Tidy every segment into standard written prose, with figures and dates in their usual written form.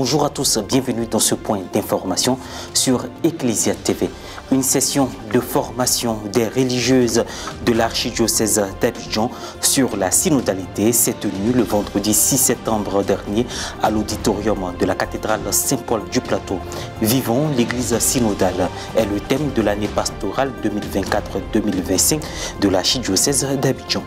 Bonjour à tous, bienvenue dans ce point d'information sur Ecclesia TV. Une session de formation des religieuses de l'archidiocèse d'Abidjan sur la synodalité s'est tenue le vendredi 6 septembre dernier à l'auditorium de la cathédrale Saint-Paul du Plateau. Vivons l'église synodale est le thème de l'année pastorale 2024-2025 de l'archidiocèse d'Abidjan.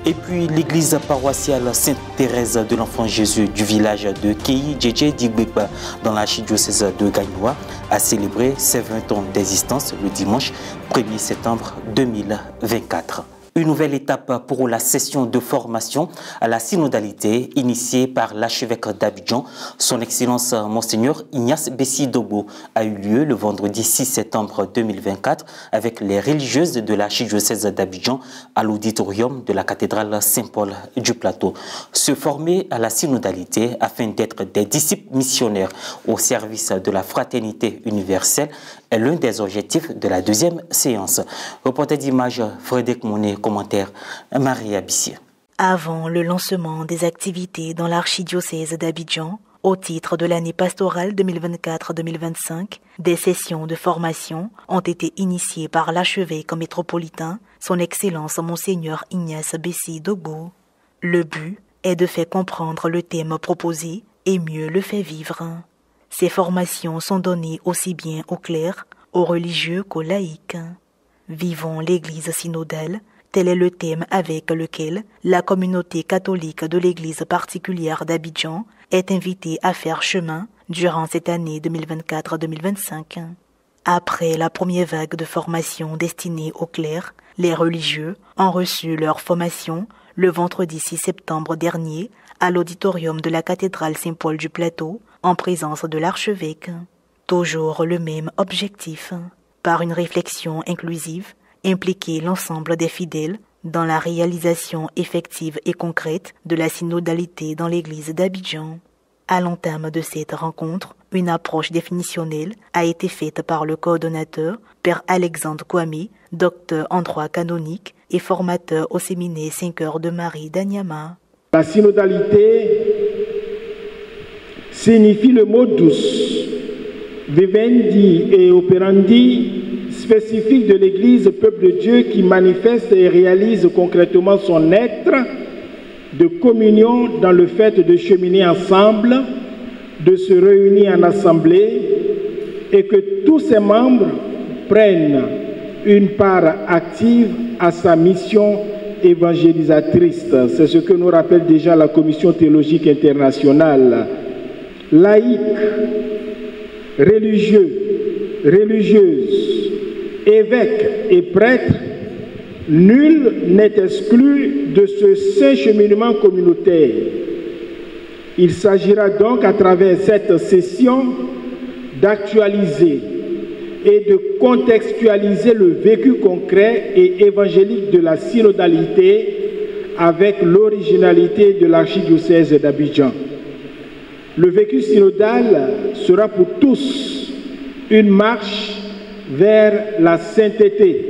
Et puis l'église paroissiale Sainte-Thérèse de l'Enfant Jésus du village de Keyi Djedje Digbekba dans l'archidiocèse de Gagnoa a célébré ses 20 ans d'existence le dimanche 1er septembre 2024. Une nouvelle étape pour la session de formation à la synodalité initiée par l'archevêque d'Abidjan, son Excellence Monseigneur Ignace Bessi Dogbo, a eu lieu le vendredi 6 septembre 2024 avec les religieuses de l'archidiocèse d'Abidjan à l'auditorium de la cathédrale Saint-Paul du Plateau. Se former à la synodalité afin d'être des disciples missionnaires au service de la fraternité universelle est l'un des objectifs de la deuxième séance. Reporter d'image Frédéric Monet, commentaire Maria Bissier. Avant le lancement des activités dans l'archidiocèse d'Abidjan, au titre de l'année pastorale 2024-2025, des sessions de formation ont été initiées par l'archevêque métropolitain, son Excellence Monseigneur Ignace Bessi Dogbo. Le but est de faire comprendre le thème proposé et mieux le faire vivre. Ces formations sont données aussi bien aux clercs, aux religieux qu'aux laïcs. Vivons l'Église synodale, tel est le thème avec lequel la communauté catholique de l'Église particulière d'Abidjan est invitée à faire chemin durant cette année 2024-2025. Après la première vague de formation destinée aux clercs, les religieux ont reçu leur formation le vendredi 6 septembre dernier à l'auditorium de la cathédrale Saint-Paul du Plateau en présence de l'archevêque. Toujours le même objectif, par une réflexion inclusive, impliquer l'ensemble des fidèles dans la réalisation effective et concrète de la synodalité dans l'église d'Abidjan. À l'entame de cette rencontre, une approche définitionnelle a été faite par le coordonnateur, Père Alexandre Kwame, docteur en droit canonique et formateur au séminaire 5 heures de Marie d'Anyama. La synodalité signifie le mot douce, vivendi et operandi, spécifique de l'Église, peuple de Dieu qui manifeste et réalise concrètement son être de communion dans le fait de cheminer ensemble, de se réunir en assemblée et que tous ses membres prennent une part active à sa mission évangélisatrice. C'est ce que nous rappelle déjà la Commission théologique internationale. Laïcs, religieux, religieuses, évêques et prêtres, nul n'est exclu de ce saint cheminement communautaire. Il s'agira donc à travers cette session d'actualiser et de contextualiser le vécu concret et évangélique de la synodalité avec l'originalité de l'archidiocèse d'Abidjan. Le vécu synodal sera pour tous une marche vers la sainteté.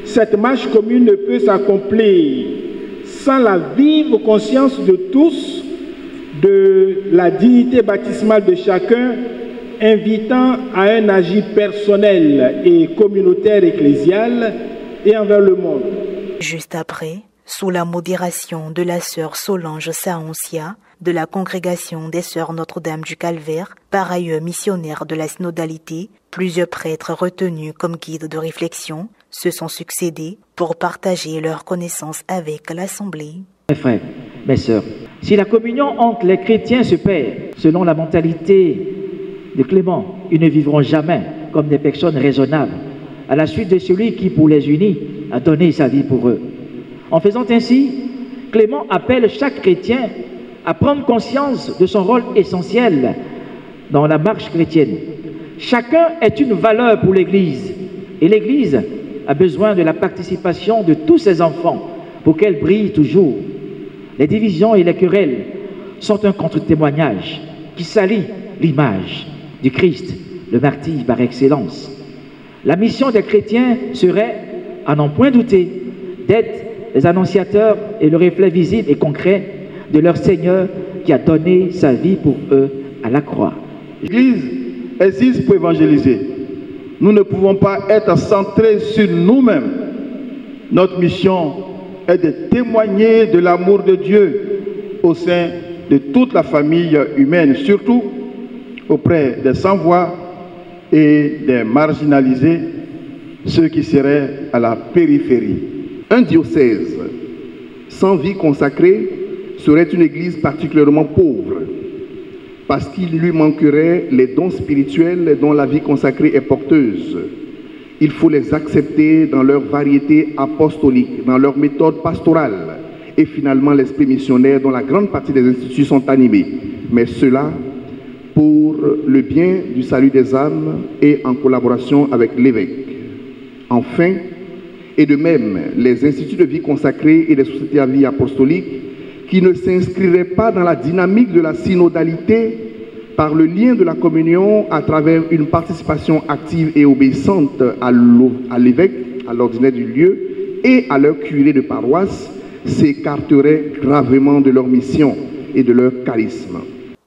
Cette marche commune ne peut s'accomplir sans la vive conscience de tous de la dignité baptismale de chacun, invitant à un agir personnel et communautaire ecclésial et envers le monde. Juste après, sous la modération de la sœur Solange Saoncia, de la congrégation des sœurs Notre-Dame du Calvaire, par ailleurs missionnaire de la synodalité, plusieurs prêtres retenus comme guides de réflexion se sont succédés pour partager leurs connaissances avec l'Assemblée. Mes frères, mes sœurs, si la communion entre les chrétiens se perd selon la mentalité de Clément, ils ne vivront jamais comme des personnes raisonnables, à la suite de celui qui, pour les unir, a donné sa vie pour eux. En faisant ainsi, Clément appelle chaque chrétien à prendre conscience de son rôle essentiel dans la marche chrétienne. Chacun est une valeur pour l'Église, et l'Église a besoin de la participation de tous ses enfants pour qu'elle brille toujours. Les divisions et les querelles sont un contre-témoignage qui salit l'image du Christ, le martyr par excellence. La mission des chrétiens serait, à n'en point douter, d'être les annonciateurs et le reflet visible et concret de leur Seigneur qui a donné sa vie pour eux à la croix. L'Église existe pour évangéliser. Nous ne pouvons pas être centrés sur nous-mêmes. Notre mission est de témoigner de l'amour de Dieu au sein de toute la famille humaine, surtout auprès des sans-voix et des marginalisés, ceux qui seraient à la périphérie. Un diocèse sans vie consacrée serait une église particulièrement pauvre, parce qu'il lui manquerait les dons spirituels dont la vie consacrée est porteuse. Il faut les accepter dans leur variété apostolique, dans leur méthode pastorale, et finalement l'esprit missionnaire dont la grande partie des instituts sont animés. Mais cela pour le bien du salut des âmes et en collaboration avec l'évêque. Enfin, et de même, les instituts de vie consacrée et les sociétés à vie apostolique qui ne s'inscriraient pas dans la dynamique de la synodalité par le lien de la communion à travers une participation active et obéissante à l'évêque, à l'ordinaire du lieu et à leur curé de paroisse, s'écarteraient gravement de leur mission et de leur charisme.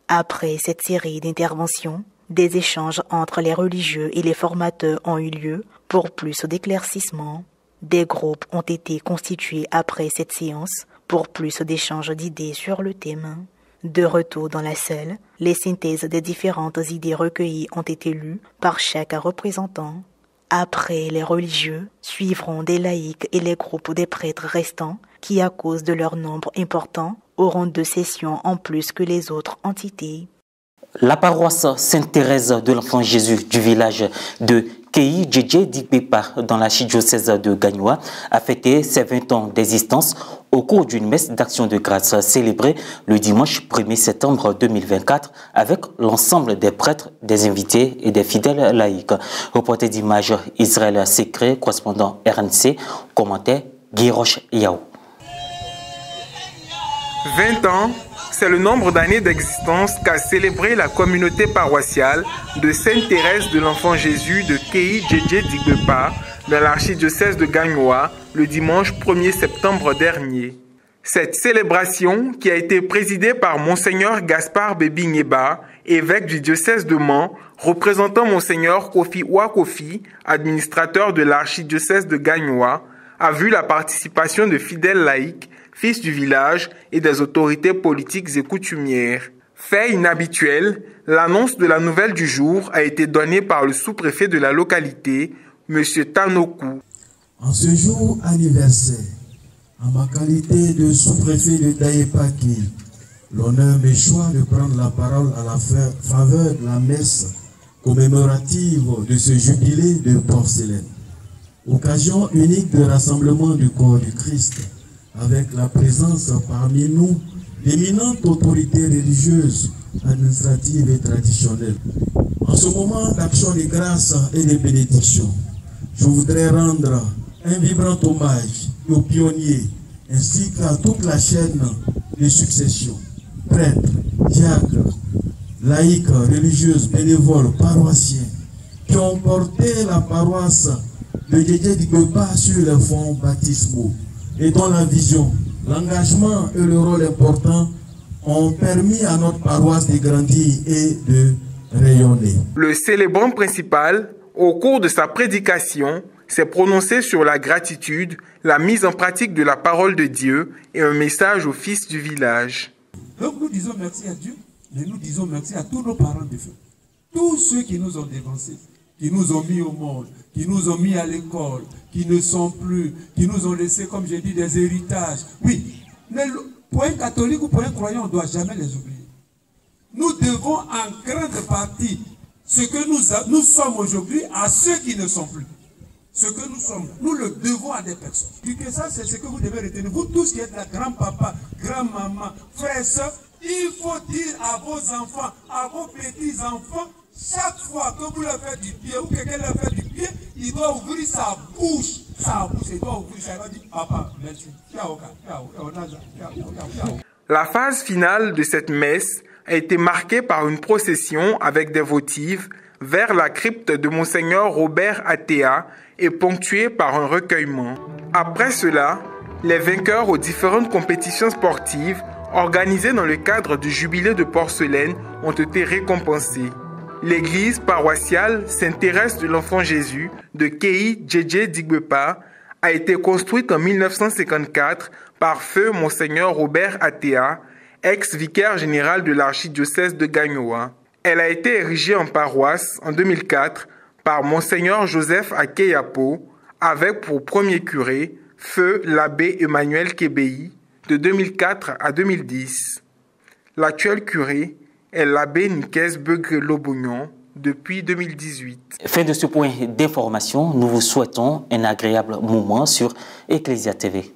Après cette série d'interventions, des échanges entre les religieux et les formateurs ont eu lieu pour plus d'éclaircissements. Des groupes ont été constitués après cette séance pour plus d'échanges d'idées sur le thème. De retour dans la salle, les synthèses des différentes idées recueillies ont été lues par chaque représentant. Après les religieux, suivront des laïcs et les groupes des prêtres restants qui, à cause de leur nombre important, auront 2 sessions en plus que les autres entités. La paroisse Sainte-Thérèse de l'Enfant Jésus du village de Kei Djedje Dikbepa dans l'archidiocèse de Gagnoa a fêté ses 20 ans d'existence au cours d'une messe d'action de grâce célébrée le dimanche 1er septembre 2024 avec l'ensemble des prêtres, des invités et des fidèles laïcs. Reporter d'image Israël Secret, correspondant RNC, commentaire Guy Roche Yao. 20 ans, c'est le nombre d'années d'existence qu'a célébré la communauté paroissiale de Sainte-Thérèse de l'Enfant Jésus de Kei Djedje Dikbepa dans l'archidiocèse de Gagnoa le dimanche 1er septembre dernier. Cette célébration, qui a été présidée par Monseigneur Gaspard Bébi Nyeba, évêque du diocèse de Mans, représentant Monseigneur Kofi Ouakofi, administrateur de l'archidiocèse de Gagnoa, a vu la participation de fidèles laïcs, fils du village et des autorités politiques et coutumières. Fait inhabituel, l'annonce de la nouvelle du jour a été donnée par le sous-préfet de la localité, M. Tanoku. En ce jour anniversaire, en ma qualité de sous-préfet de Daïpaki, l'honneur m'échoit de prendre la parole à la faveur de la messe commémorative de ce jubilé de porcelaine. Occasion unique de rassemblement du corps du Christ, avec la présence parmi nous d'éminentes autorités religieuses, administratives et traditionnelles. En ce moment d'action de grâce et de bénédiction, je voudrais rendre un vibrant hommage aux pionniers ainsi qu'à toute la chaîne de succession, prêtres, diacres, laïcs, religieuses, bénévoles, paroissiens, qui ont porté la paroisse de Djedje Dikbepa sur les fonds baptismaux et dont la vision, l'engagement et le rôle important ont permis à notre paroisse de grandir et de rayonner. Le célébrant principal, au cours de sa prédication, s'est prononcé sur la gratitude, la mise en pratique de la parole de Dieu et un message aux fils du village. Donc nous disons merci à Dieu, mais nous disons merci à tous nos parents de feu. Tous ceux qui nous ont dévancés, qui nous ont mis au monde, qui nous ont mis à l'école, qui ne sont plus, qui nous ont laissé, comme j'ai dit, des héritages. Oui, mais pour un catholique ou pour un croyant, on ne doit jamais les oublier. Nous devons en grande partie ce que nous sommes aujourd'hui à ceux qui ne sont plus. Ce que nous sommes, nous le devons à des personnes. Et que ça, c'est ce que vous devez retenir. Vous tous qui êtes là, grand-papa, grand-maman, frères et sœurs, il faut dire à vos enfants, à vos petits-enfants, chaque fois que vous leur faites du pied ou que quelqu'un leur fait du pied, il doit ouvrir sa bouche. Il doit ouvrir sa bouche. Il va dire, papa, merci. La phase finale de cette messe a été marquée par une procession avec des votives vers la crypte de Monseigneur Robert Athéa et ponctuée par un recueillement. Après cela, les vainqueurs aux différentes compétitions sportives organisés dans le cadre du jubilé de porcelaine, ont été récompensés. L'église paroissiale Sainte-Thérèse de l'Enfant Jésus de Kei Djedje Digbepa a été construite en 1954 par feu Monseigneur Robert Atea, ex-vicaire général de l'archidiocèse de Gagnoa. Elle a été érigée en paroisse en 2004 par Monseigneur Joseph Akeyapo, avec pour premier curé feu l'abbé Emmanuel Kebei de 2004 à 2010. L'actuel curé est l'abbé Nikes Begré-Lobognon depuis 2018. Fin de ce point d'information, nous vous souhaitons un agréable moment sur Ecclesia TV.